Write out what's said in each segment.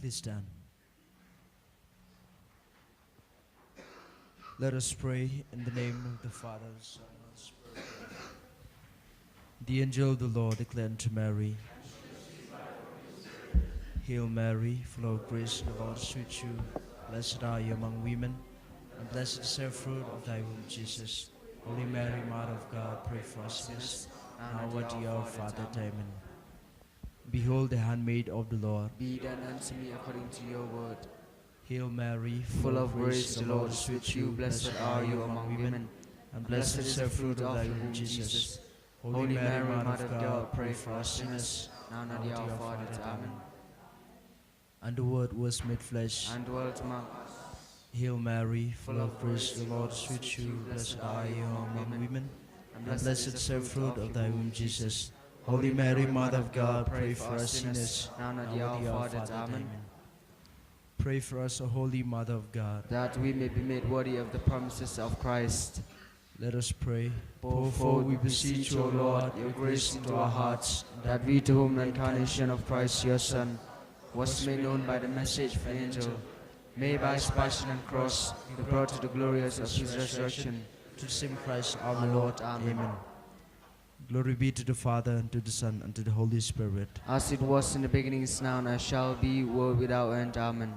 Please stand. Let us pray in the name of the Father, Son, and Spirit. The angel of the Lord declared to Mary, Hail Mary, full of grace, the Lord is with you. Blessed are you among women, and blessed is the fruit of thy womb, Jesus. Holy Mary, Mother of God, pray for us sinners, now at the hour of our death. Amen. Behold the handmaid of the Lord. Be done unto me according to your word. Hail Mary, Full of grace, the Lord is with you. Blessed are you among women, and blessed is the fruit of thy womb, Jesus. Holy Mary, Mother of God, pray for us sinners, now and at the hour of our death. Amen. And the Word was made flesh, And dwelt among us. Hail Mary, full of grace, the Lord is with you. Blessed are you among women, and blessed is the fruit of thy womb, Jesus. Holy Mary, Mother of God, pray for us sinners, now and at the hour of our death. Amen. Pray for us, O Holy Mother of God, that we may be made worthy of the promises of Christ. Let us pray. Pour forth, we beseech you, O Lord, your grace into our hearts, that we, to whom the incarnation of Christ your Son was made known by the message of the angel, may by his passion and cross be brought to the glories of his resurrection. To the same Christ our Lord. Amen. Glory be to the Father, and to the Son, and to the Holy Spirit. As it was in the beginning, is now, and as shall be, world without end. Amen.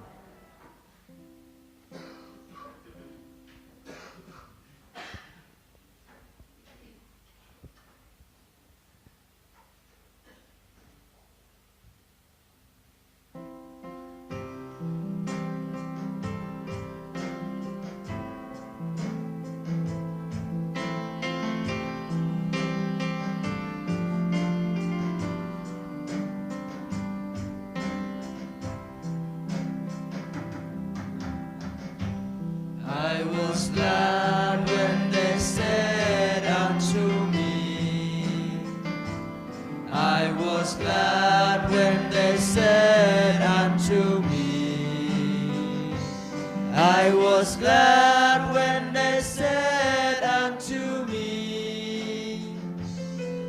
I was glad when they said unto me, I was glad when they said unto me, I was glad when they said unto me,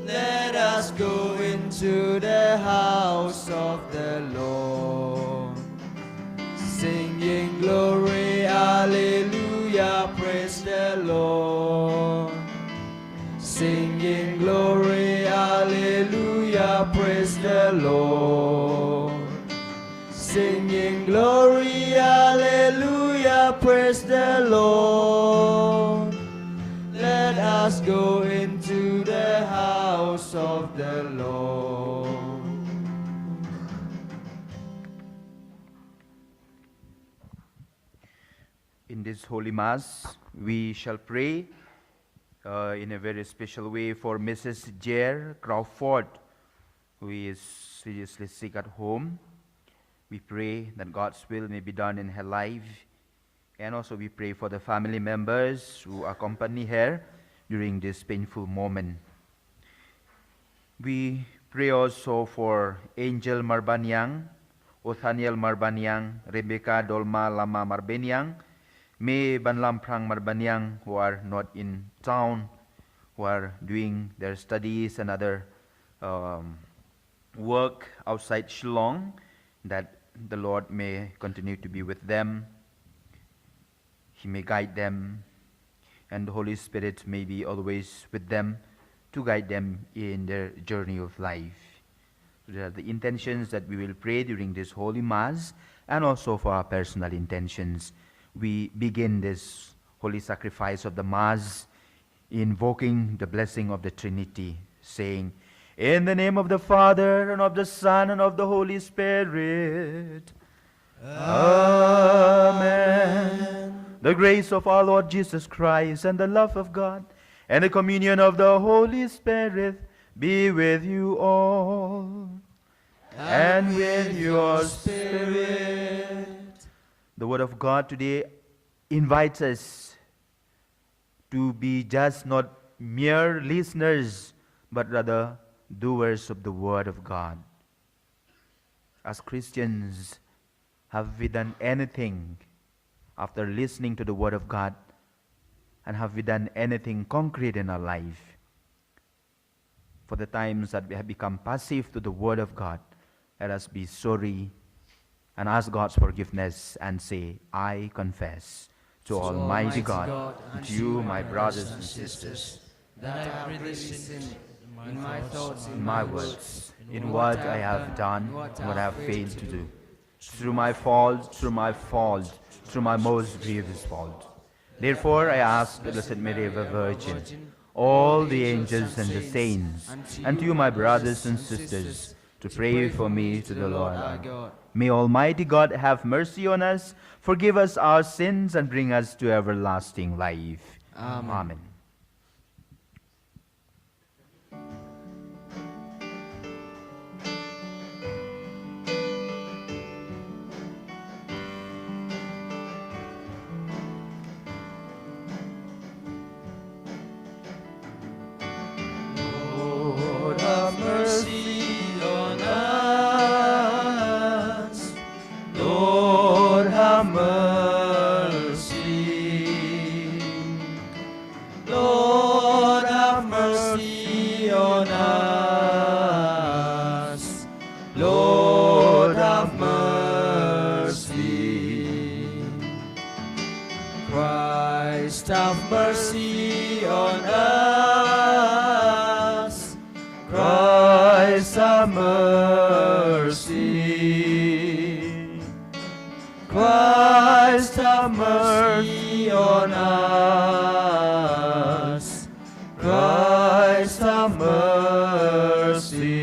let us go into the house of the Lord, singing glory, hallelujah, praise the Lord. Singing glory, hallelujah, praise the Lord. Singing glory, hallelujah, praise the Lord. Let us go into the house of the Lord. In this Holy Mass, we shall pray in a very special way for Mrs. Jer Crawford, who is seriously sick at home. We pray that God's will may be done in her life. And also we pray for the family members who accompany her during this painful moment. We pray also for Angel Marbanyang, Othaniel Marbanyang, Rebecca Dolma Lama Marbanyang, May Banlamprang Marbanyang, who are not in town, who are doing their studies and other work outside Shillong, that the Lord may continue to be with them. He may guide them, and the Holy Spirit may be always with them to guide them in their journey of life. So there are the intentions that we will pray during this Holy Mass, and also for our personal intentions. We begin this holy sacrifice of the Mass invoking the blessing of the Trinity, saying, in the name of the Father, and of the Son, and of the Holy Spirit. Amen. The grace of our Lord Jesus Christ, and the love of God, and the communion of the Holy Spirit be with you all, and with your spirit. The Word of God today invites us to be just not mere listeners, but rather doers of the Word of God. As Christians, have we done anything after listening to the Word of God? And have we done anything concrete in our life? For the times that we have become passive to the Word of God, let us be sorry and ask God's forgiveness and say, I confess to Almighty God and to you, my brothers and sisters, that I have greatly sinned in my thoughts, in my words, in what I have done, and what I have failed to do. Through my fault, through my most grievous fault. Therefore I ask the Blessed Mary, ever Virgin, all the angels and the saints, and to you, my brothers and sisters, to pray for me to the Lord our God. May Almighty God have mercy on us, forgive us our sins, and bring us to everlasting life. Amen. Lord, have mercy on us. Lord, have mercy. Lord, have mercy on us. Lord, have mercy. Christ, have mercy on us. Christ, have mercy. Christ, have mercy on us. Christ, have mercy.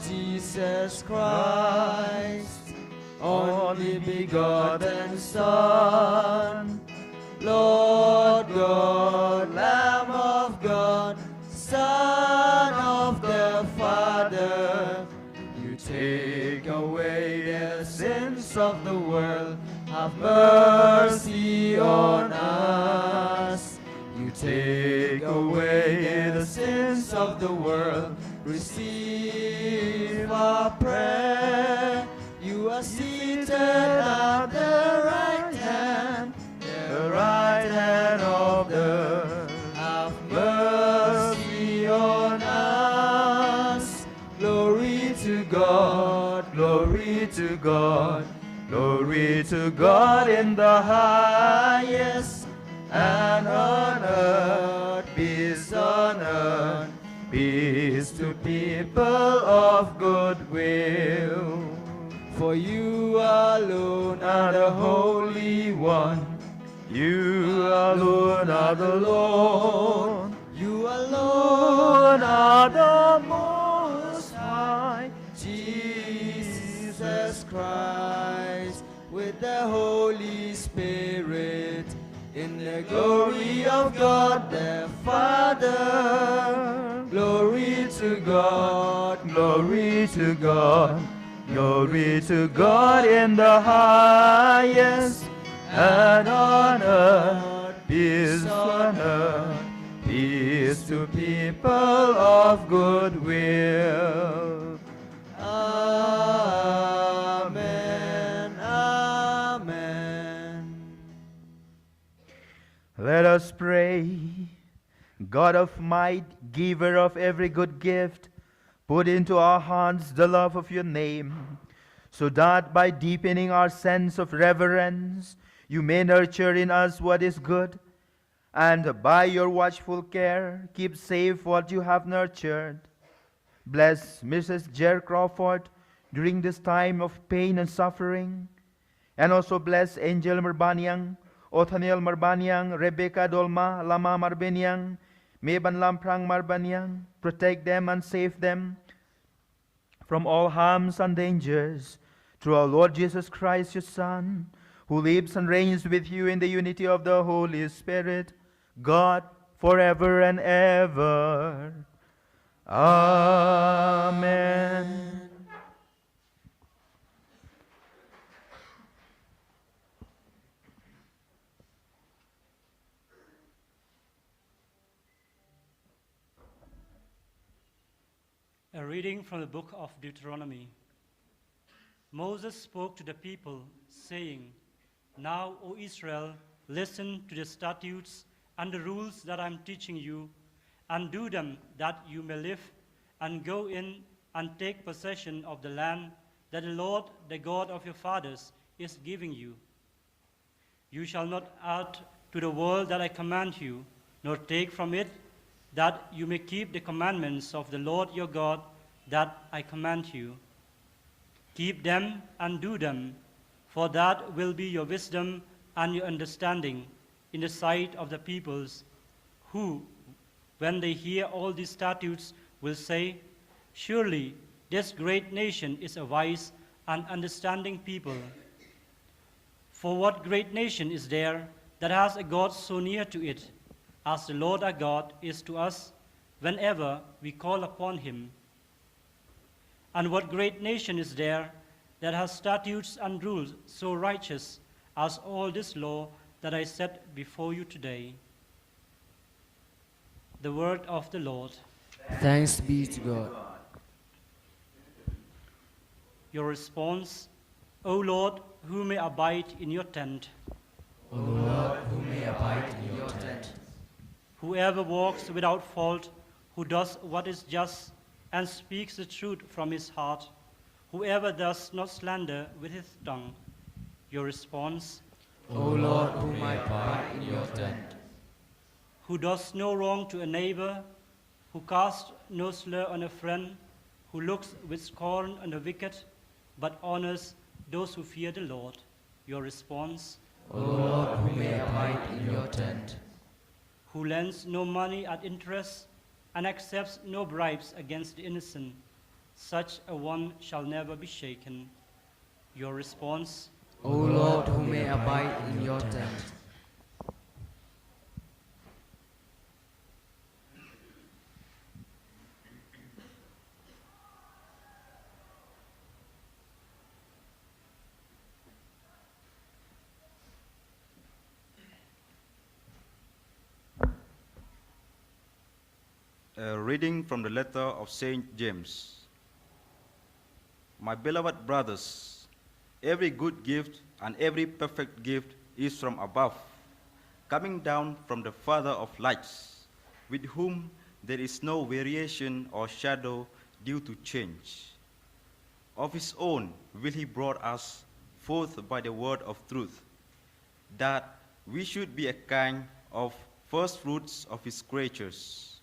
Jesus Christ, only begotten Son, Lord God, Lamb of God, Son of the Father, you take away the sins of the world, have mercy on us. You take away the sins of the world, receive our prayer. You are seated at the right hand of the earth. Have mercy on us. Glory to God, glory to God, glory to God in the highest, and on earth peace on earth, peace to people of good will. For you alone are the Holy One, you alone are the Lord, you alone are the Most High, Jesus Christ, with the Holy Spirit, in the glory of God the Father. Glory to God, glory to God, glory to God in the highest, and on earth peace on earth, peace to people of good will. Amen, amen. Let us pray. God of might, giver of every good gift, put into our hearts the love of your name, so that by deepening our sense of reverence, you may nurture in us what is good, and by your watchful care, keep safe what you have nurtured. Bless Mrs. Jer Crawford during this time of pain and suffering, and also bless Angel Marbanyang, Othaniel Marbanyang, Rebecca Dolma, Lama Marbanyang, Meban Lamprang Marbanyang. Protect them and save them from all harms and dangers, through our Lord Jesus Christ, your Son, who lives and reigns with you in the unity of the Holy Spirit, God, forever and ever. Amen. A reading from the book of Deuteronomy. Moses spoke to the people, saying, "Now, O Israel, listen to the statutes and the rules that I am teaching you, and do them, that you may live, and go in and take possession of the land that the Lord, the God of your fathers, is giving you. You shall not add to the word that I command you, nor take from it, that you may keep the commandments of the Lord your God that I command you. Keep them and do them, for that will be your wisdom and your understanding in the sight of the peoples, who, when they hear all these statutes, will say, 'Surely this great nation is a wise and understanding people.' For what great nation is there that has a God so near to it, as the Lord our God is to us whenever we call upon him? And what great nation is there that has statutes and rules so righteous as all this law that I set before you today?" The word of the Lord. Thanks be to God. Your response: "O Lord, who may abide in your tent?" O Lord, who may abide in your tent? Whoever walks without fault, who does what is just, and speaks the truth from his heart, whoever does not slander with his tongue. Your response: O Lord, who may abide in your tent? Who does no wrong to a neighbor, who casts no slur on a friend, who looks with scorn on the wicked, but honors those who fear the Lord. Your response: O Lord, who may abide in your tent? Who lends no money at interest, and accepts no bribes against the innocent, such a one shall never be shaken. Your response: O Lord, who may abide in your tent? A reading from the letter of Saint James. My beloved brothers, every good gift and every perfect gift is from above, coming down from the Father of lights, with whom there is no variation or shadow due to change. Of his own will he brought us forth by the word of truth, that we should be a kind of first fruits of his creatures.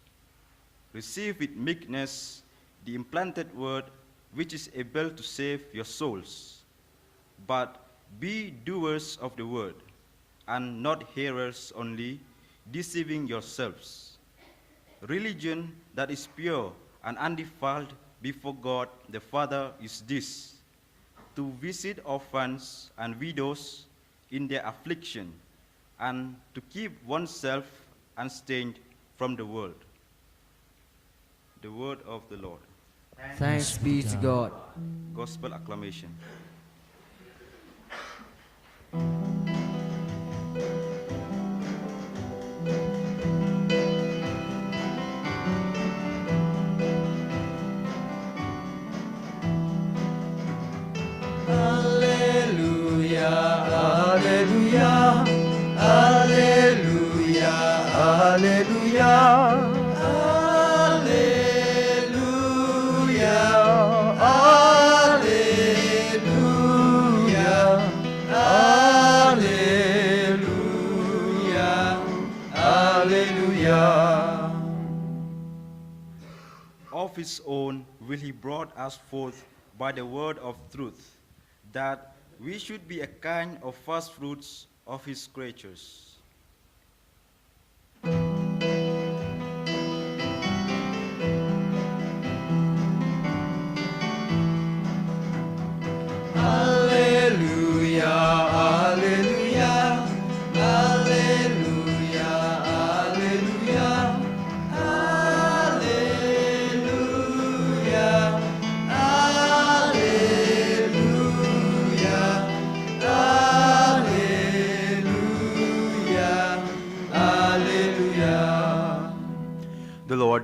Receive with meekness the implanted word, which is able to save your souls. But be doers of the word, and not hearers only, deceiving yourselves. Religion that is pure and undefiled before God the Father is this: to visit orphans and widows in their affliction, and to keep oneself unstained from the world. The word of the Lord. Thanks be to God. Gospel acclamation. Alleluia, alleluia, alleluia, alleluia. Of his own will he brought us forth by the word of truth, that we should be a kind of first fruits of his creatures.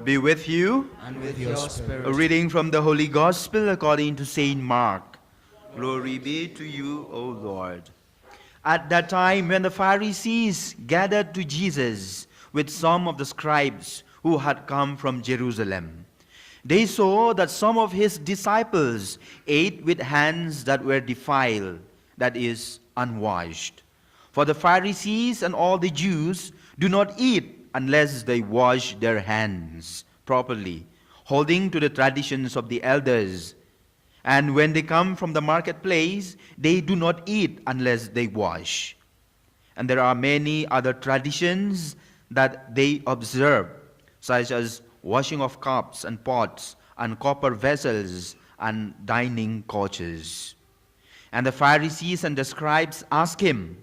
be with you. And with your spirit. A reading from the Holy Gospel according to Saint Mark. Glory be to you, O Lord. At that time, when the Pharisees gathered to Jesus with some of the scribes who had come from Jerusalem, they saw that some of his disciples ate with hands that were defiled, that is, unwashed. For the Pharisees and all the Jews do not eat unless they wash their hands properly, holding to the traditions of the elders. And when they come from the marketplace, they do not eat unless they wash. And there are many other traditions that they observe, such as washing of cups and pots and copper vessels and dining couches. And the Pharisees and the scribes asked him,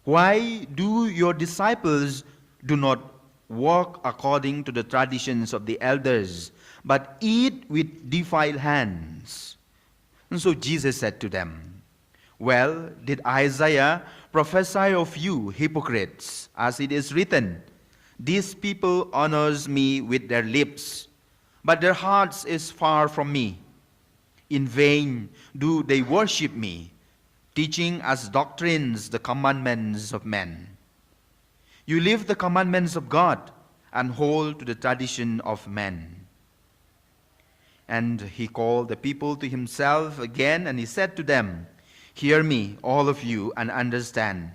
"Why do your disciples do not walk according to the traditions of the elders, but eat with defiled hands?" And so Jesus said to them, "Well, did Isaiah prophesy of you, hypocrites, as it is written, 'These people honors me with their lips, but their hearts is far from me. In vain do they worship me, teaching as doctrines the commandments of men. You leave the commandments of God and hold to the tradition of men.'" And he called the people to himself again, and he said to them, "Hear me, all of you, and understand.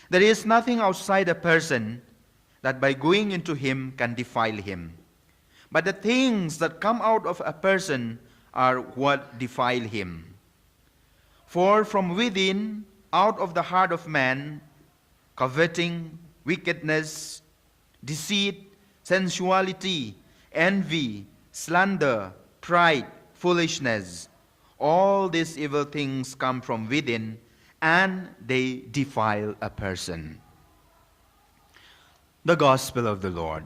There is nothing outside a person that by going into him can defile him. But the things that come out of a person are what defile him. For from within, out of the heart of man, coveting, wickedness, deceit, sensuality, envy, slander, pride, foolishness, all these evil things come from within, and they defile a person." The Gospel of the Lord.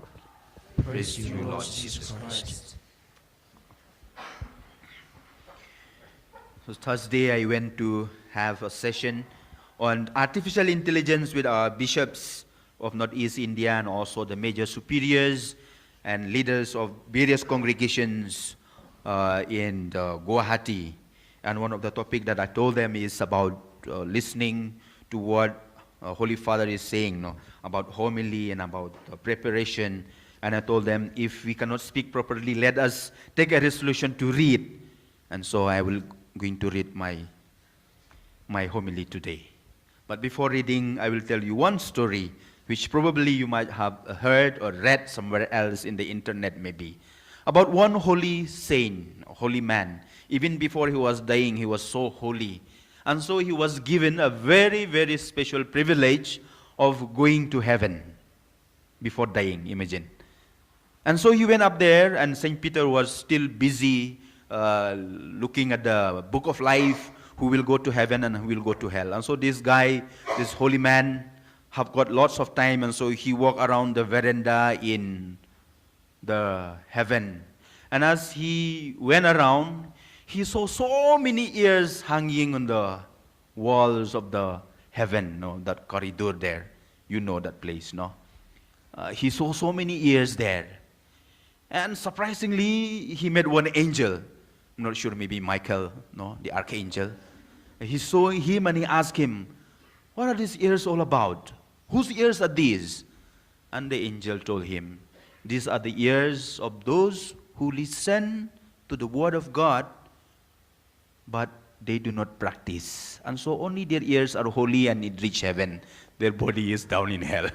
Praise to you, Lord Jesus Christ. So Thursday I went to have a session on artificial intelligence with our bishops of Northeast India and also the major superiors and leaders of various congregations in Guwahati. And one of the topics that I told them is about listening to what Holy Father is saying, about homily and about preparation. And I told them, if we cannot speak properly, let us take a resolution to read. And so I will going to read my homily today. But before reading, I will tell you one story which probably you might have heard or read somewhere else in the internet maybe, about one holy saint, holy man. Even before he was dying, he was so holy. And so he was given a very, very special privilege of going to heaven before dying, imagine. And so he went up there, and St. Peter was still busy looking at the book of life, who will go to heaven and who will go to hell. And so this guy, this holy man, have got lots of time, and so he walked around the veranda in the heaven. And as he went around, he saw so many ears hanging on the walls of the heaven, that corridor there. You know that place, no? He saw so many ears there. And surprisingly, he met one angel. I'm not sure, maybe Michael, the archangel. He saw him and he asked him, "What are these ears all about? Whose ears are these?" And the angel told him, "These are the ears of those who listen to the word of God, but they do not practice. And so only their ears are holy and it reach heaven. Their body is down in hell."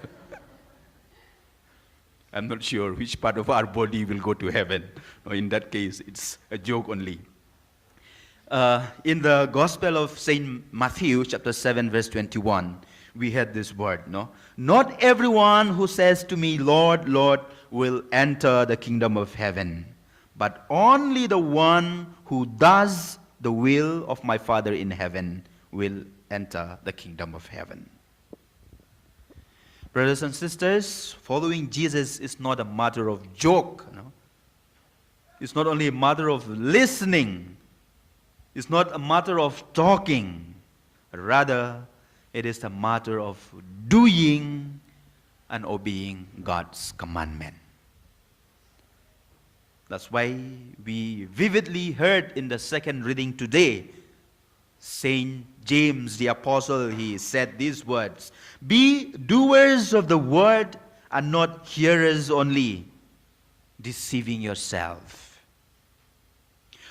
I'm not sure which part of our body will go to heaven. In that case, it's a joke only. In the Gospel of St. Matthew, chapter 7, verse 21, we had this word, "Not everyone who says to me, 'Lord, Lord,' will enter the kingdom of heaven, but only the one who does the will of my Father in heaven will enter the kingdom of heaven." Brothers and sisters, following Jesus is not a matter of joke. It's not only a matter of listening. It's not a matter of talking. Rather, it is a matter of doing and obeying God's commandment. That's why we vividly heard in the second reading today, Saint James the Apostle, he said these words, "Be doers of the word and not hearers only, deceiving yourself.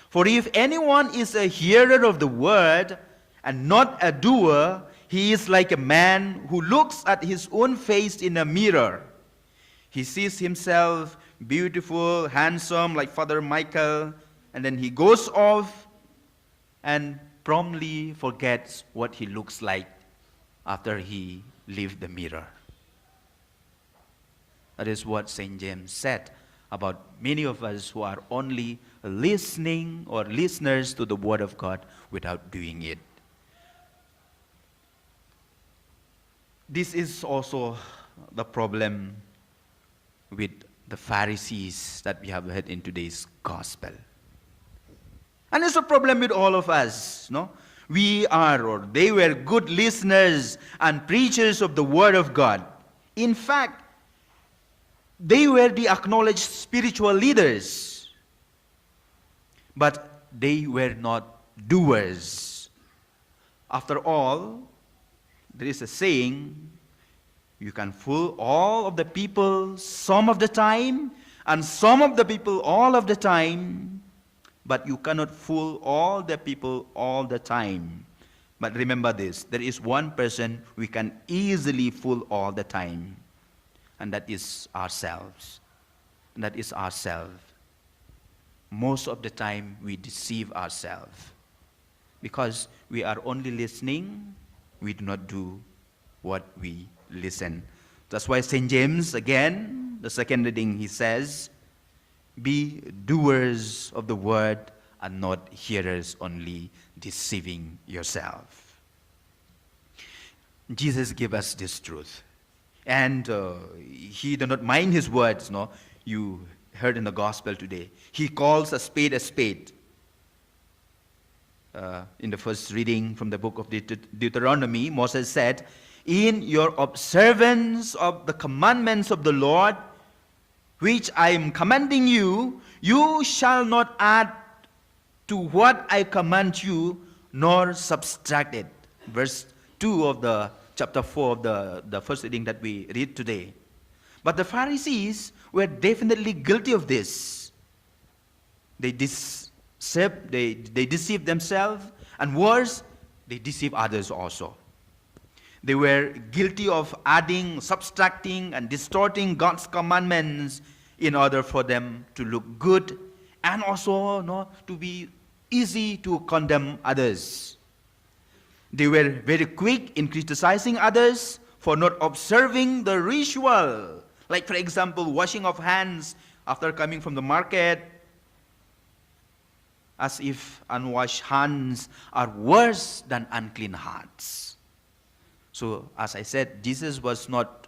For if anyone is a hearer of the word and not a doer, he is like a man who looks at his own face in a mirror. He sees himself beautiful, handsome, like Father Michael, and then he goes off and promptly forgets what he looks like after he leaves the mirror." That is what St. James said about many of us who are only listening or listeners to the Word of God without doing it. This is also the problem with the Pharisees that we have heard in today's gospel. And it's a problem with all of us, no? We are, or they were, good listeners and preachers of the Word of God. In fact, they were the acknowledged spiritual leaders, but they were not doers. After all, there is a saying, you can fool all of the people some of the time, and some of the people all of the time, but you cannot fool all the people all the time. But remember this, there is one person we can easily fool all the time, and that is ourselves. And that is ourselves. Most of the time we deceive ourselves because we are only listening, we do not do what we listen. That's why St. James, again, the second reading, he says, "Be doers of the word and not hearers only, deceiving yourself." Jesus gave us this truth. And he did not mind his words, no? You heard in the gospel today. He calls a spade a spade. In the first reading from the book of Deuteronomy, Moses said, "In your observance of the commandments of the Lord, which I am commanding you, you shall not add to what I command you, nor subtract it." Verse 2 of the chapter 4 of the first reading that we read today. But the Pharisees were definitely guilty of this. They deceived themselves, and worse, they deceive others also. They were guilty of adding, subtracting, and distorting God's commandments in order for them to look good and also to be easy to condemn others. They were very quick in criticizing others for not observing the ritual. Like, for example, washing of hands after coming from the market, as if unwashed hands are worse than unclean hearts. So, as I said, Jesus was not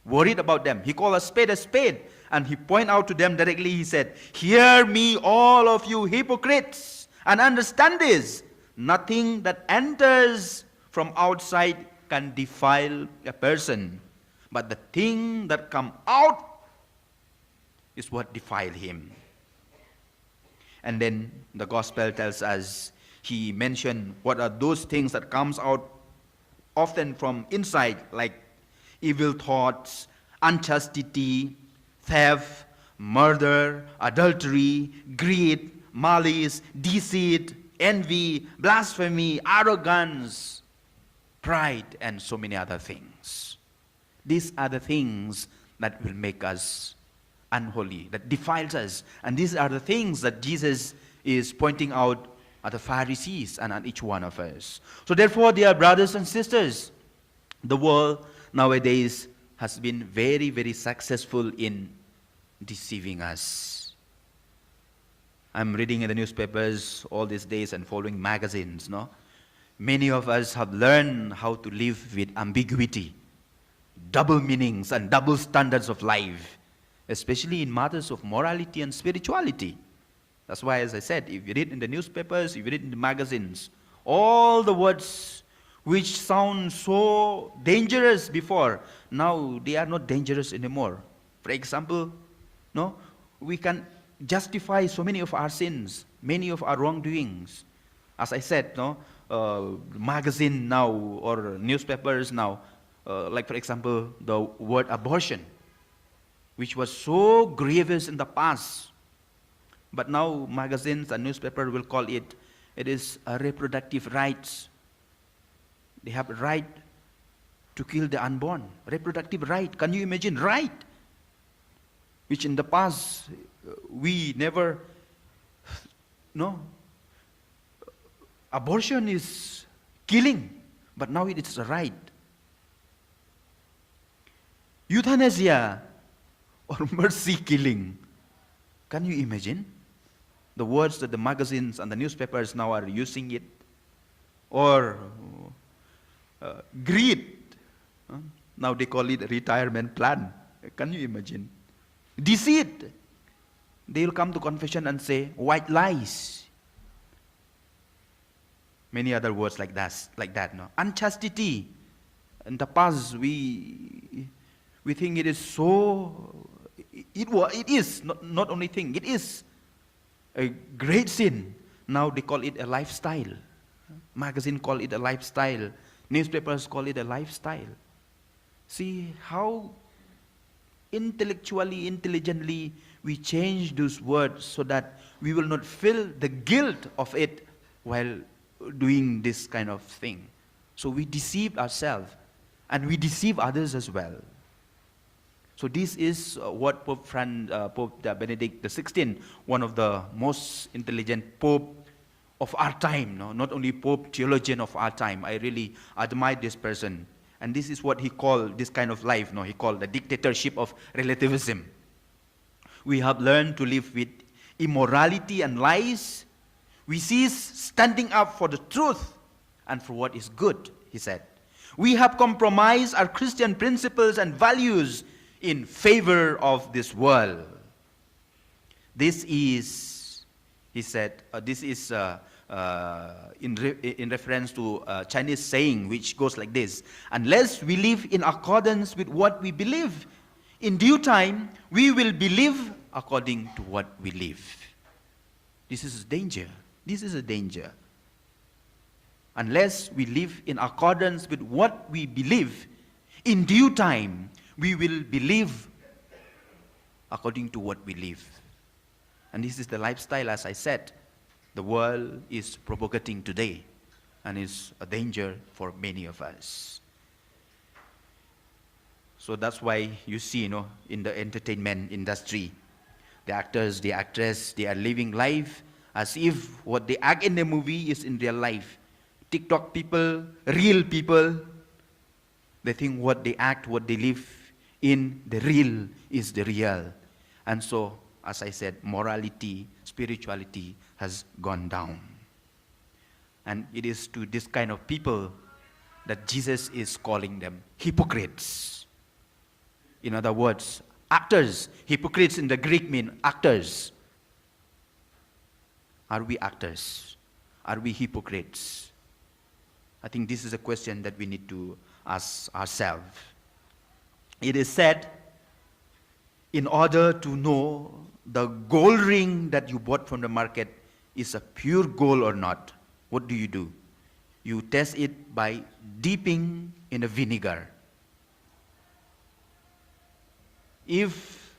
worried about them. He called a spade, and he pointed out to them directly. He said, "Hear me, all of you hypocrites, and understand this. Nothing that enters from outside can defile a person, but the thing that comes out is what defiled him." And then the gospel tells us, he mentioned what are those things that comes out often from inside, like evil thoughts, unchastity, theft, murder, adultery, greed, malice, deceit, envy, blasphemy, arrogance, pride, and so many other things. These are the things that will make us unholy, that defiles us. And these are the things that Jesus is pointing out at the Pharisees and at each one of us. So therefore, dear brothers and sisters, the world nowadays has been very, very successful in deceiving us. I'm reading in the newspapers all these days and following magazines, no? Many of us have learned how to live with ambiguity, double meanings and double standards of life, especially in matters of morality and spirituality. That's why, as I said, if you read in the newspapers, if you read in the magazines, all the words which sound so dangerous before, now they are not dangerous anymore. For example, we can justify so many of our sins, many of our wrongdoings. As I said, magazine now or newspapers now, like for example, the word abortion, which was so grievous in the past, but now magazines and newspapers will call it is a reproductive rights. They have a right to kill the unborn. Reproductive right. Can you imagine? Right. Which in the past we never, no. Abortion is killing, but now it is a right. Euthanasia or mercy killing. Can you imagine? The words that the magazines and the newspapers now are using it. Or greed. Now they call it a retirement plan. Can you imagine? Deceit. They will come to confession and say white lies. Many other words like that. No? Unchastity. In the past, we think it is so. It is not only thing. It is a great sin. Now they call it a lifestyle. Magazine call it a lifestyle. Newspapers call it a lifestyle. See how intelligently we change those words so that we will not feel the guilt of it while doing this kind of thing. So we deceive ourselves and we deceive others as well. So this is what Pope Benedict XVI, one of the most intelligent Pope of our time, no? Not only Pope, theologian of our time. I really admire this person. And this is what he called this kind of life. No? He called the dictatorship of relativism. We have learned to live with immorality and lies. We cease standing up for the truth and for what is good, he said. We have compromised our Christian principles and values in favor of this world. This is, he said, this is in reference to a Chinese saying which goes like this: unless we live in accordance with what we believe, in due time we will believe according to what we live. This is a danger. This is a danger. Unless we live in accordance with what we believe, in due time we will believe according to what we live. And this is the lifestyle, as I said, the world is propagating today and is a danger for many of us. So that's why you see, in the entertainment industry, the actors, the actress, they are living life as if what they act in the movie is in real life. TikTok people, real people, they think what they act, what they live in the real is the real. And so, as I said, morality, spirituality has gone down. And it is to this kind of people that Jesus is calling them hypocrites. In other words, actors. Hypocrites in the Greek mean actors. Are we actors? Are we hypocrites? I think this is a question that we need to ask ourselves. It is said, in order to know the gold ring that you bought from the market is a pure gold or not, what do? You test it by dipping in the vinegar. If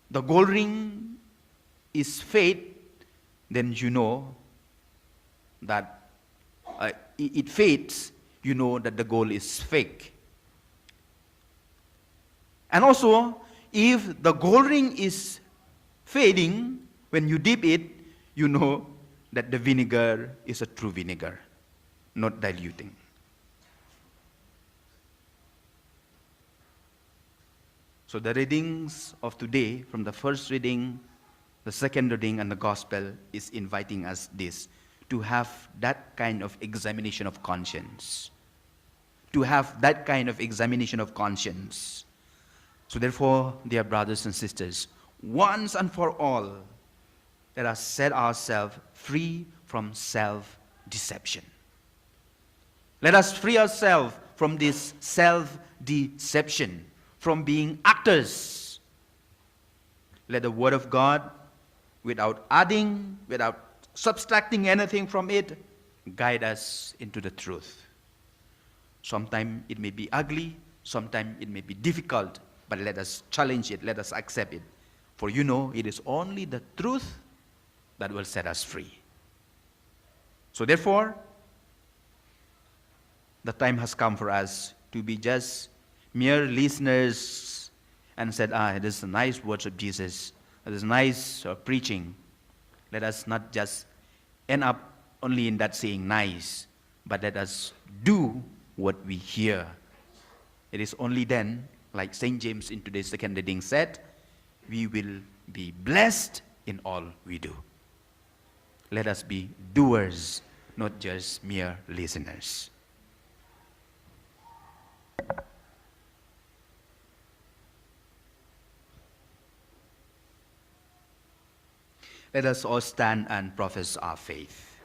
the gold ring is fade, then you know that it fades, you know that the gold is fake. And also, if the gold ring is fading, when you dip it, you know that the vinegar is a true vinegar, not diluting. So the readings of today, from the first reading, the second reading, and the gospel, is inviting us this, to have that kind of examination of conscience. To have that kind of examination of conscience. So therefore, dear brothers and sisters, once and for all, let us set ourselves free from self-deception. Let us free ourselves from this self-deception, from being actors. Let the Word of God without adding, without subtracting anything from it, guide us into the truth. Sometimes it may be ugly, sometimes it may be difficult, but let us challenge it, let us accept it. For you know, it is only the truth that will set us free. So therefore, the time has come for us to be just mere listeners and said, this is nice words of Jesus, this is nice preaching. Let us not just end up only in that saying nice, but let us do what we hear. It is only then, like St. James in today's second reading said, we will be blessed in all we do. Let us be doers, not just mere listeners. Let us all stand and profess our faith.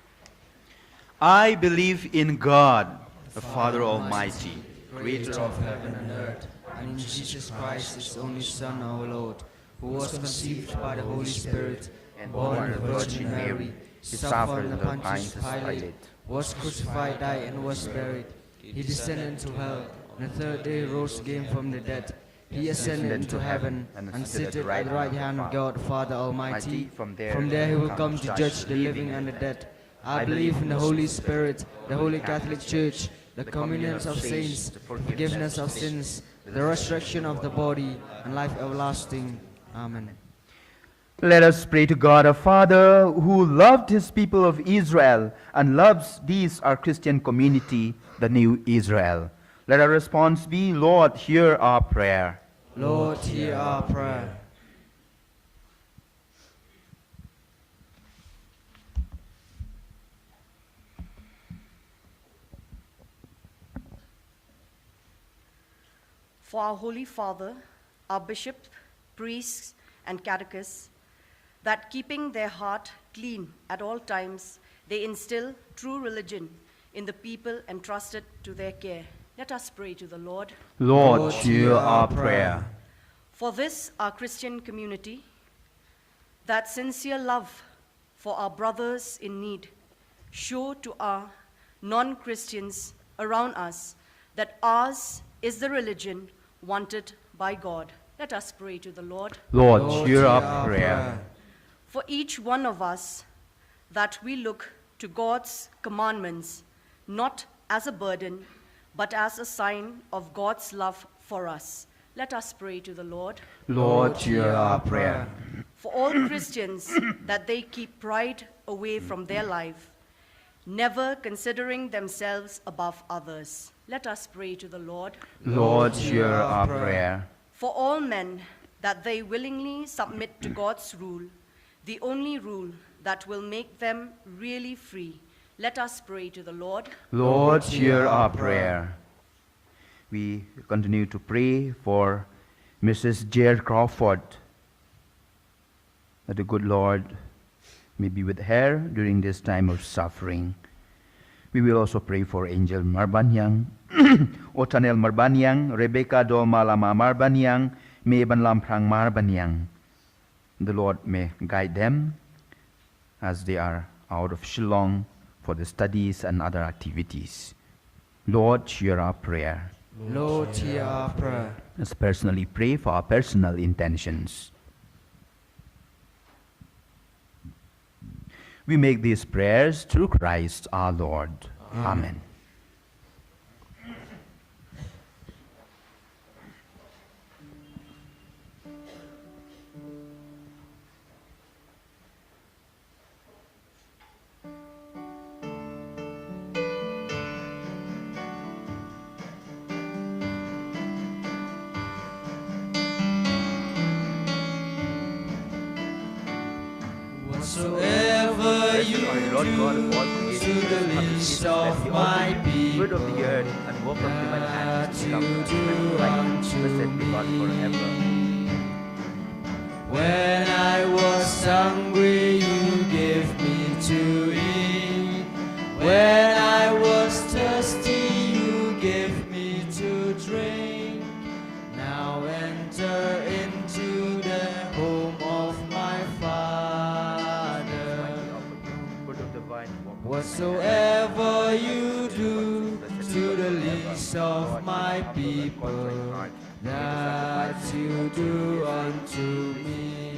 I believe in God, the Father Almighty, creator of heaven and earth, and in Jesus Christ, his only Son, our Lord, who was conceived by the Holy Spirit, and born of the Virgin Mary, suffered under Pontius Pilate, was crucified, died, and was buried. He descended into hell, and the third day rose again from the dead. He ascended into heaven, and sitteth at the right hand of God, the Father Almighty. From there he will come to judge the living and the dead. I believe in the Holy Spirit, the Holy Catholic Church, the communion of saints, the forgiveness of sins, the resurrection of the body, and life everlasting. Amen. Let us pray to God our Father, who loved his people of Israel and loves this our Christian community, the new Israel. Let our response be, Lord, hear our prayer. Lord, hear our prayer. For our Holy Father, our bishops, priests, and catechists, that keeping their heart clean at all times, they instill true religion in the people entrusted to their care. Let us pray to the Lord. Lord, hear our prayer. For this, our Christian community, that sincere love for our brothers in need, show to our non-Christians around us that ours is the religion wanted by God. Let us pray to the Lord. Lord, hear our prayer. For each one of us, that we look to God's commandments, not as a burden, but as a sign of God's love for us. Let us pray to the Lord. Lord, hear our prayer. For all Christians, that they keep pride away from their life, never considering themselves above others. Let us pray to the Lord. Lord, hear our prayer. For all men, that they willingly submit to God's rule, the only rule that will make them really free. Let us pray to the Lord. Lord, hear our prayer. We continue to pray for Mrs. J.R. Crawford, that the good Lord may be with her during this time of suffering. We will also pray for Angel Marbanyang, Otanel Marbanyang, Rebecca Dolmalama Marbanyang, Meban Lamprang Marbanyang. The Lord may guide them as they are out of Shillong for the studies and other activities. Lord, hear our prayer. Lord, hear our prayer. Let's personally pray for our personal intentions. We make these prayers through Christ our Lord. Amen. Whatsoever you do to the least of my people, of the earth and work of human hands, that become you do right. unto Blessed be God forever. When I was hungry, you gave me to eat. When I was thirsty, you gave me to drink. Now enter into the home of my Father. least of my people, that you do unto me.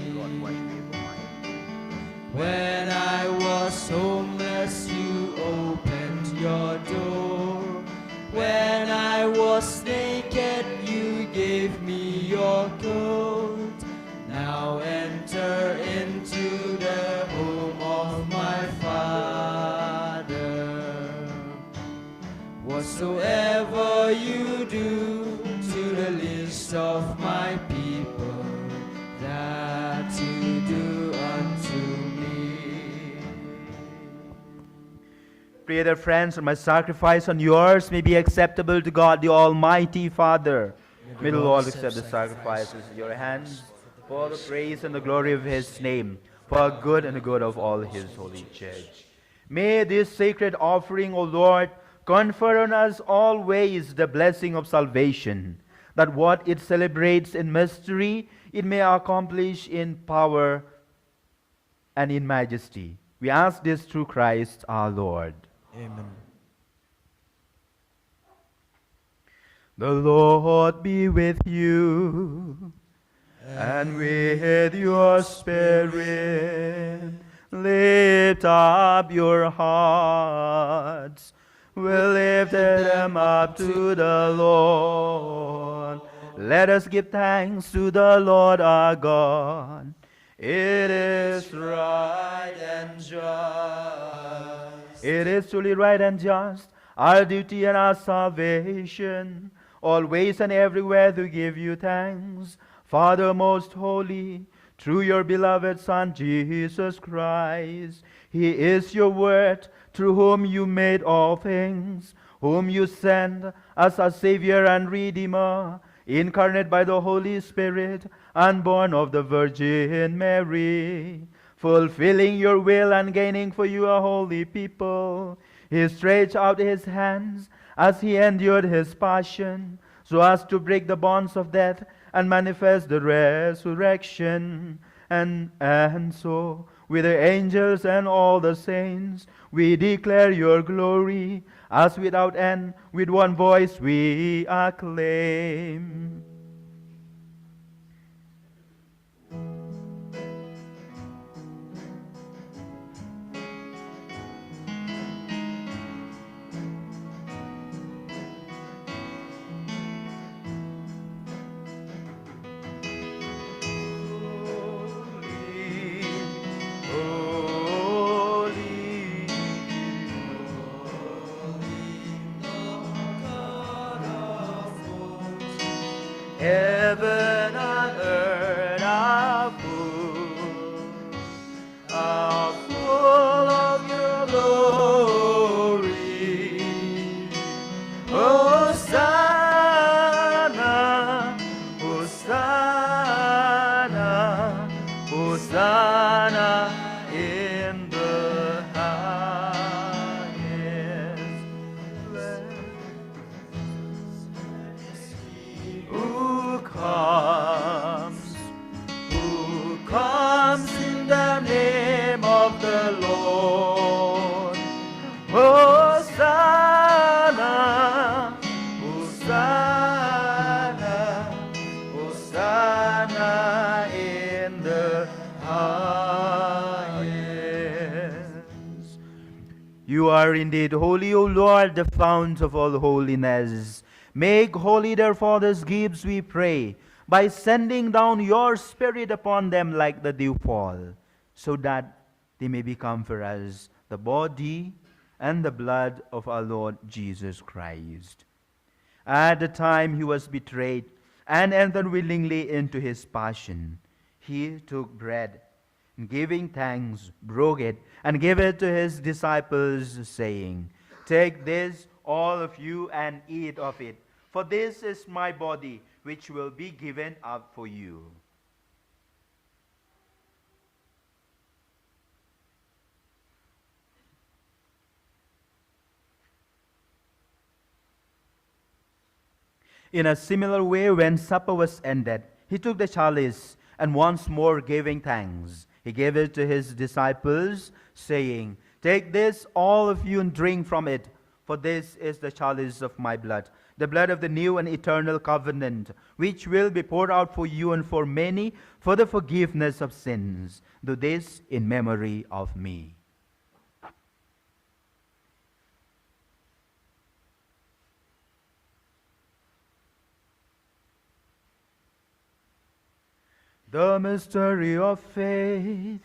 When I was homeless, you opened your door. When I was naked, you gave me your coat. Now enter into the home of my Father. Whatsoever you do to the least of my people, that you do unto me. Pray that, friends, that my sacrifice and yours may be acceptable to God, the Almighty Father. May the Lord accept the sacrifices in your hands for the praise and the glory of his name, for the good and the good of all his holy church. May this sacred offering, O Lord, confer on us always the blessing of salvation, that what it celebrates in mystery, it may accomplish in power and in majesty. We ask this through Christ our Lord. Amen. The Lord be with you, and with your spirit. Lift up your hearts. We'll lift them up to the Lord. Let us give thanks to the Lord our God. It is right and just. It is truly right and just, our duty and our salvation, always and everywhere to give you thanks, Father most holy, through your beloved Son, Jesus Christ. He is your word, through whom you made all things, whom you sent as a Savior and Redeemer, incarnate by the Holy Spirit, and born of the Virgin Mary, fulfilling your will and gaining for you a holy people. He stretched out his hands as he endured his passion, so as to break the bonds of death and manifest the resurrection. And so, with the angels and all the saints, we declare your glory, as without end, with one voice we acclaim. Heaven and earth are full of your glory. Hosanna, Hosanna, Hosanna in the highest. Who comes in the name of the Lord? Hosanna, Hosanna, Hosanna in the highest. You are indeed holy, O Lord, the fount of all holiness. Make holy, therefore, these gifts, we pray, by sending down your Spirit upon them like the dewfall, so that they may become for us the body and the blood of our Lord Jesus Christ. At the time he was betrayed and entered willingly into his passion, he took bread, and giving thanks, broke it, and gave it to his disciples, saying, "Take this, all of you, and eat of it. For this is my body, which will be given up for you." In a similar way, when supper was ended, he took the chalice, and once more giving thanks, he gave it to his disciples, saying, "Take this, all of you, and drink from it. For this is the chalice of my blood, the blood of the new and eternal covenant, which will be poured out for you and for many for the forgiveness of sins. Do this in memory of me. The mystery of faith.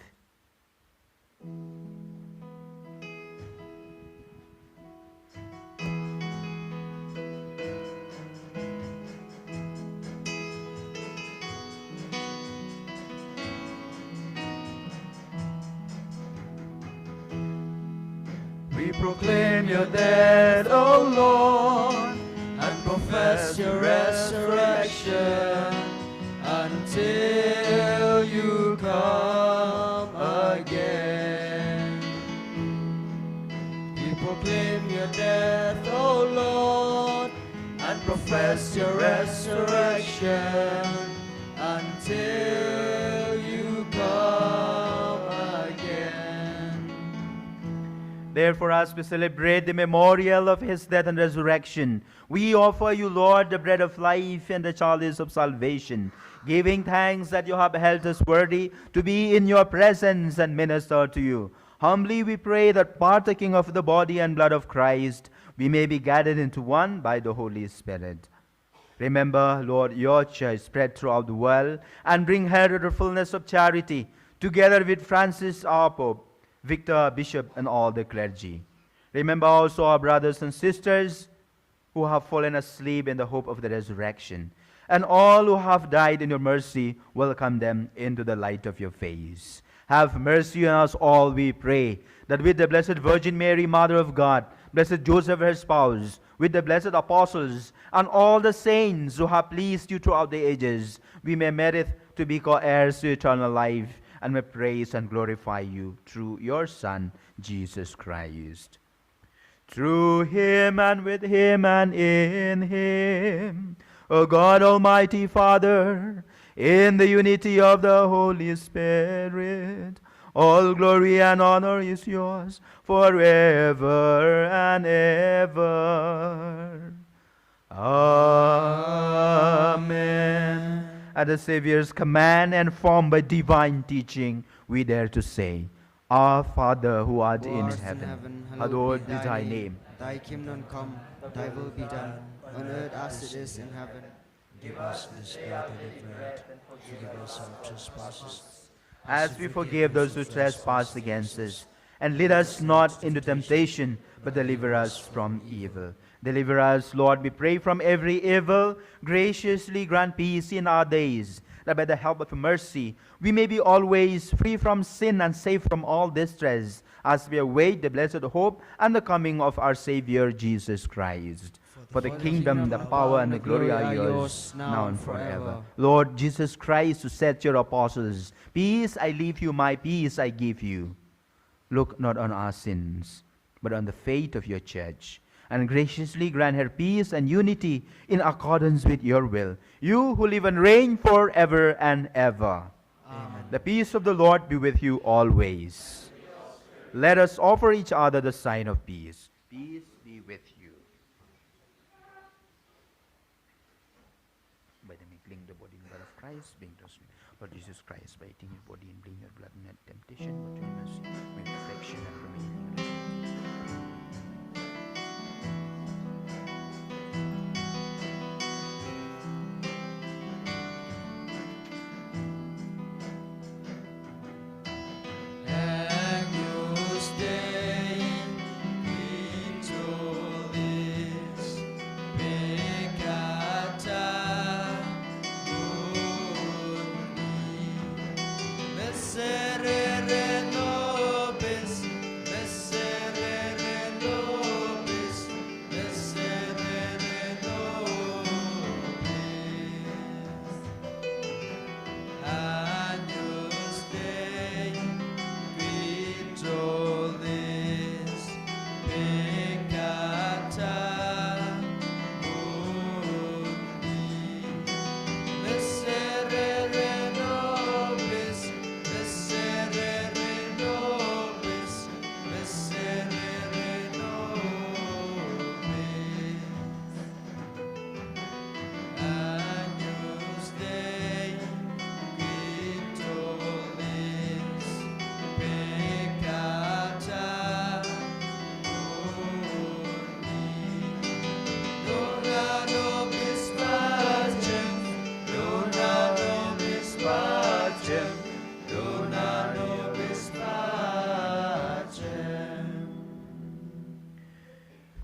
We proclaim your death, O Lord, and profess your resurrection until you come again. We proclaim your death, O Lord, and profess your resurrection until you come again. Therefore, as we celebrate the memorial of his death and resurrection, we offer you, Lord, the bread of life and the chalice of salvation, giving thanks that you have held us worthy to be in your presence and minister to you. Humbly we pray that, partaking of the body and blood of Christ, we may be gathered into one by the Holy Spirit. Remember, Lord, your church spread throughout the world, and bring her to the fullness of charity, together with Francis our Pope, Victor, Bishop, and all the clergy. Remember also our brothers and sisters who have fallen asleep in the hope of the resurrection, and all who have died in your mercy. Welcome them into the light of your face. Have mercy on us all, we pray, that with the Blessed Virgin Mary, Mother of God, Blessed Joseph, her spouse, with the blessed apostles, and all the saints who have pleased you throughout the ages, we may merit to be co-heirs to eternal life, and may praise and glorify you through your Son, Jesus Christ. Through him, and with him, and in him, O God, Almighty Father, in the unity of the Holy Spirit, all glory and honor is yours forever and ever. Amen. At the Savior's command and formed by divine teaching, we dare to say, Our Father who art in heaven, hallowed be thy name. Thy kingdom come, thy will be done, on earth as it is in heaven. Give us this day our daily bread. Forgive us our trespasses, As we forgive those who trespass against us. And lead us not into temptation, but deliver us from evil. Deliver us, Lord, we pray, from every evil. Graciously grant peace in our days, that by the help of mercy we may be always free from sin and safe from all distress, as we await the blessed hope and the coming of our Savior Jesus Christ. For the kingdom, the power, and the glory are yours, now and forever. Lord Jesus Christ, who said to your apostles, Peace I leave you, my peace I give you. Look not on our sins, but on the faith of your church, and graciously grant her peace and unity in accordance with your will, you who live and reign forever and ever. Amen. The peace of the Lord be with you always. Let us offer each other the sign of peace. Peace be with you. By the mingling the body and blood of Christ, being trusted, Lord Jesus Christ, by eating your body and bleeding your blood, not temptation, but your mercy, may perfection and remain. Miserere nobis, miserere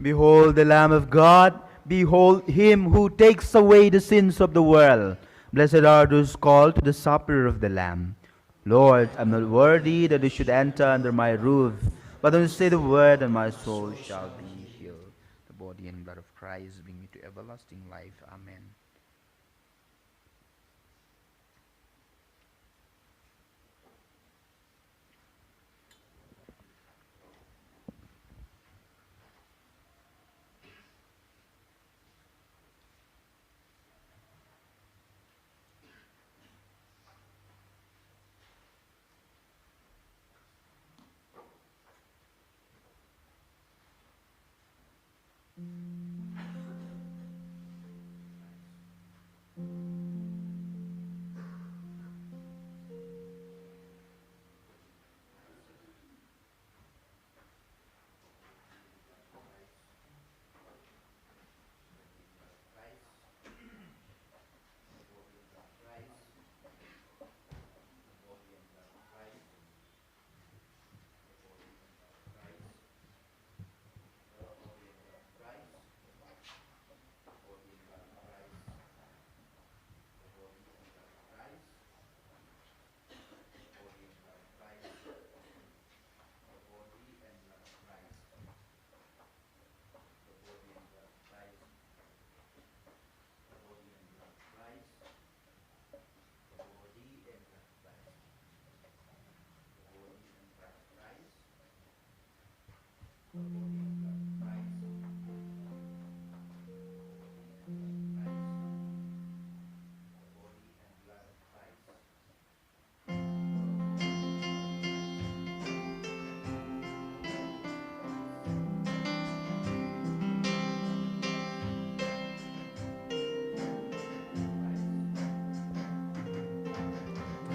Behold the Lamb of God. Behold him who takes away the sins of the world. Blessed are those called to the supper of the Lamb. Lord, I'm not worthy that you should enter under my roof, but only say the word and my soul shall be healed. The body and blood of Christ bring me to everlasting life. Amen.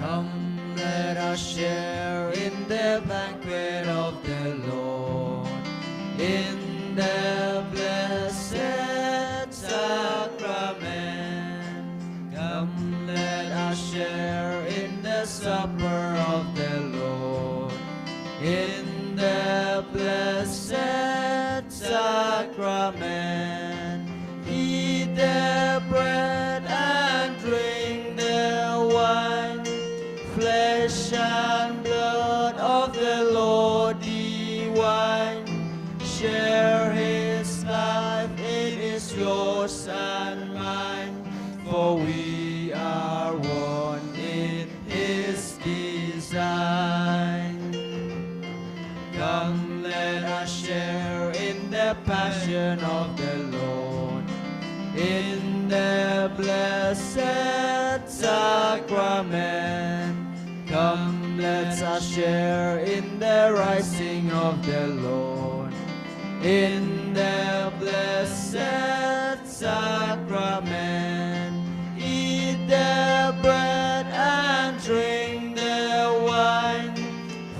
Come, let us share in the banquet of the Lord, in the blessed sacrament. Come, let us share in the supper of the Lord, in the blessed sacrament. Eat the bread and drink the wine, flesh and blood of the Lord divine. Share his life, it is yours and mine, for we are one in his design. Come, let us share in the passion of the Lord, in the blessed sacrament. Come, let us share in the rising of the Lord, in the blessed sacrament. Eat the bread and drink the wine,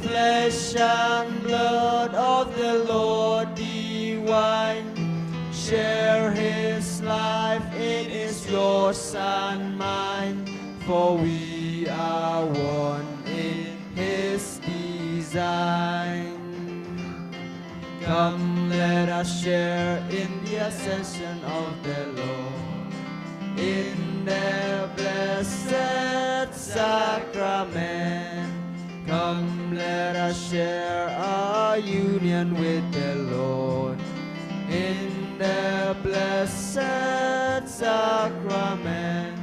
flesh and blood of the Lord divine. Share his life, it is yours and mine, for we are one in his design. Come, let us share in the ascension of the Lord, in the blessed sacrament. Come, let us share our union with the Lord, in the blessed sacrament.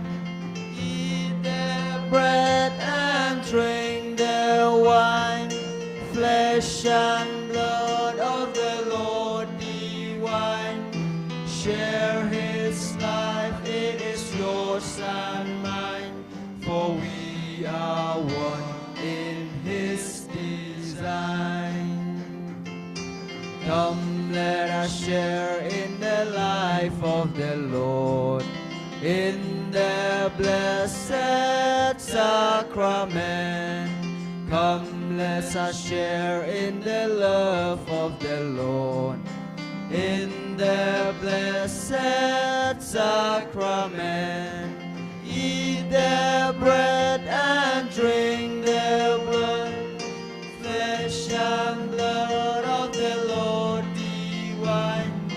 Eat the bread and drink the wine, flesh and blood of the Lord divine. Share his life, it is yours and mine, for we are one in his design. Come, let us share in the life of the Lord, in the blessed sacrament. Come, let us share in the love of the Lord, in the blessed sacrament. Eat the bread and drink the blood, flesh and blood of the Lord divine.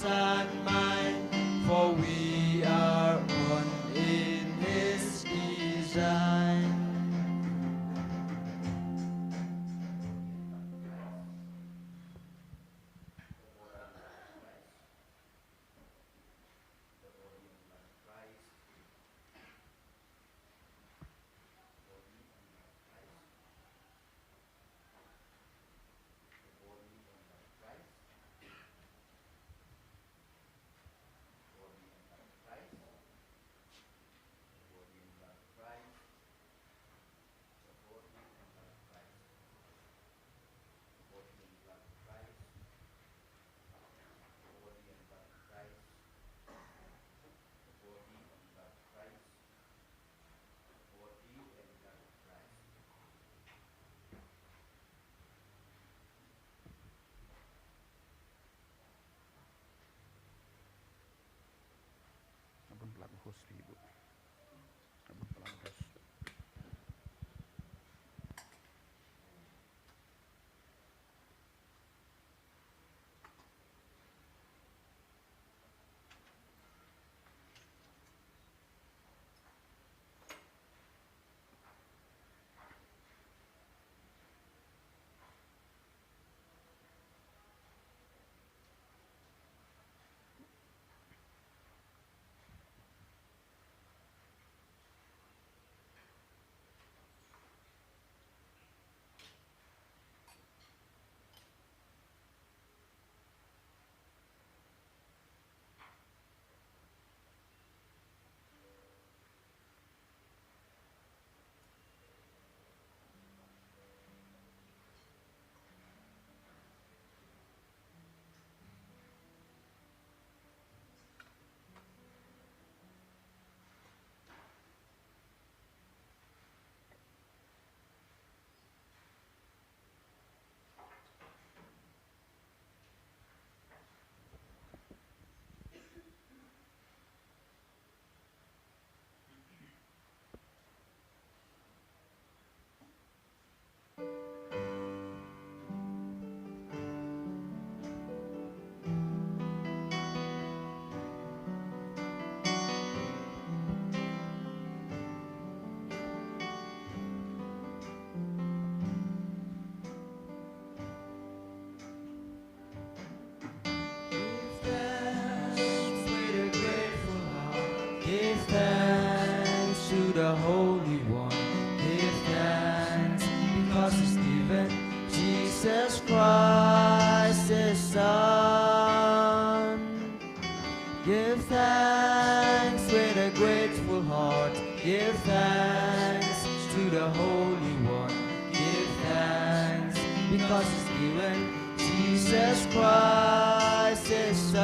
yours and mine, for we are one in His design. Give thanks to the Holy One. Give thanks because He's given Jesus Christ His Son. Give thanks with a grateful heart. Give thanks to the Holy One. Give thanks because He's given Jesus Christ His Son.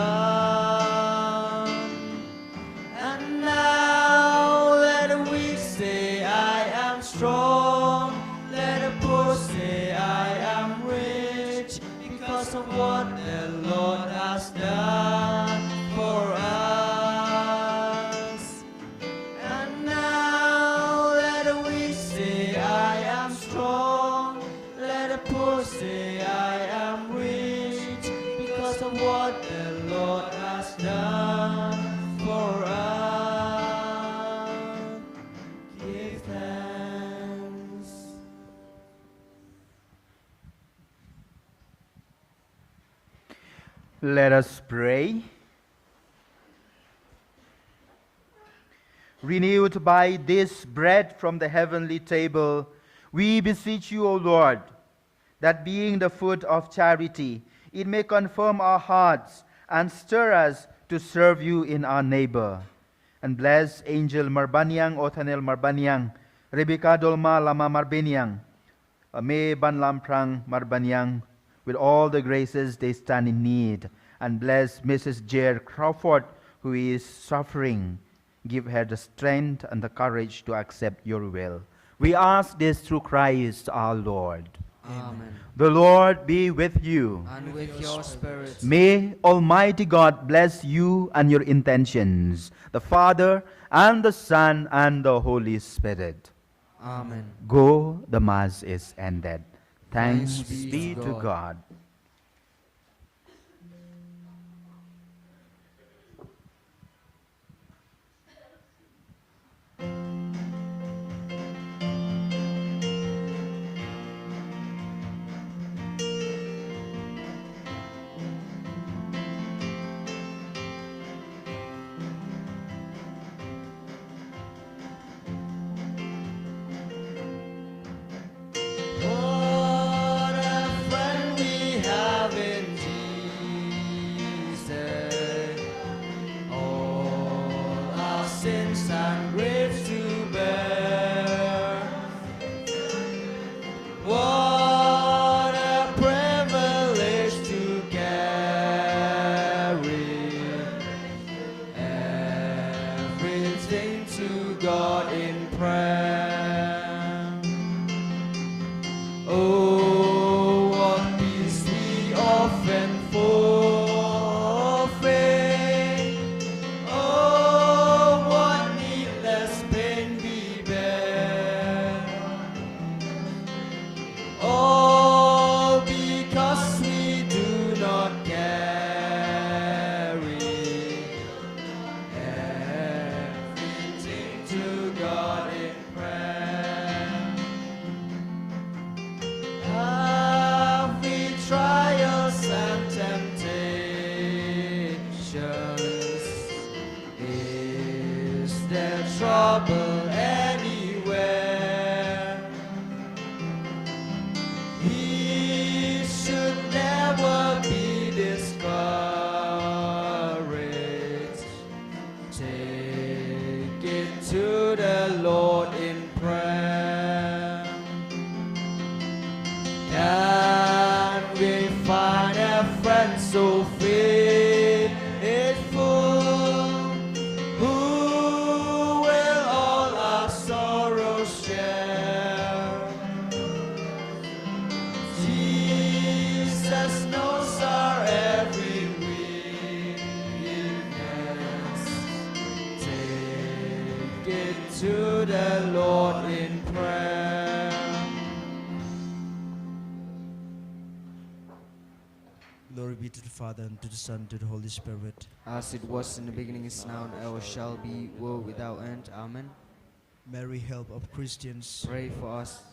And now let the weak say, I am strong. Let the poor say, I am rich, because of what the Lord has done for us. And now let the weak say, I am strong. Let the poor say, I am rich, because of what the Lord has done for us. Give thanks. Let us pray. Renewed by this bread from the heavenly table, we beseech you, O Lord, that being the food of charity, it may confirm our hearts and stir us to serve you in our neighbor. And bless Angel Marbanyang, Othanel Marbanyang, Rebecca Dolma Lama Marbanyang, May Banlamprang Marbanyang, with all the graces they stand in need. And bless Mrs. Jer Crawford, who is suffering. Give her the strength and the courage to accept your will. We ask this through Christ our Lord. Amen. The Lord be with you. And with your spirit. May Almighty God bless you and your intentions, the Father and the Son and the Holy Spirit. Amen. Go, the Mass is ended. Thanks Thanks be to God. trouble anywhere. He should never be discouraged. Take it to the Lord in prayer. Can we find a friend so faithful, who will all our sorrows share? Jesus knows our every weakness. Take it to the Lord in prayer. Glory be to the Father, and to the Son, and to the Holy Spirit. As it was in the beginning, is now, and ever shall be, world without end. Amen. Mary, help of Christians, Pray for us.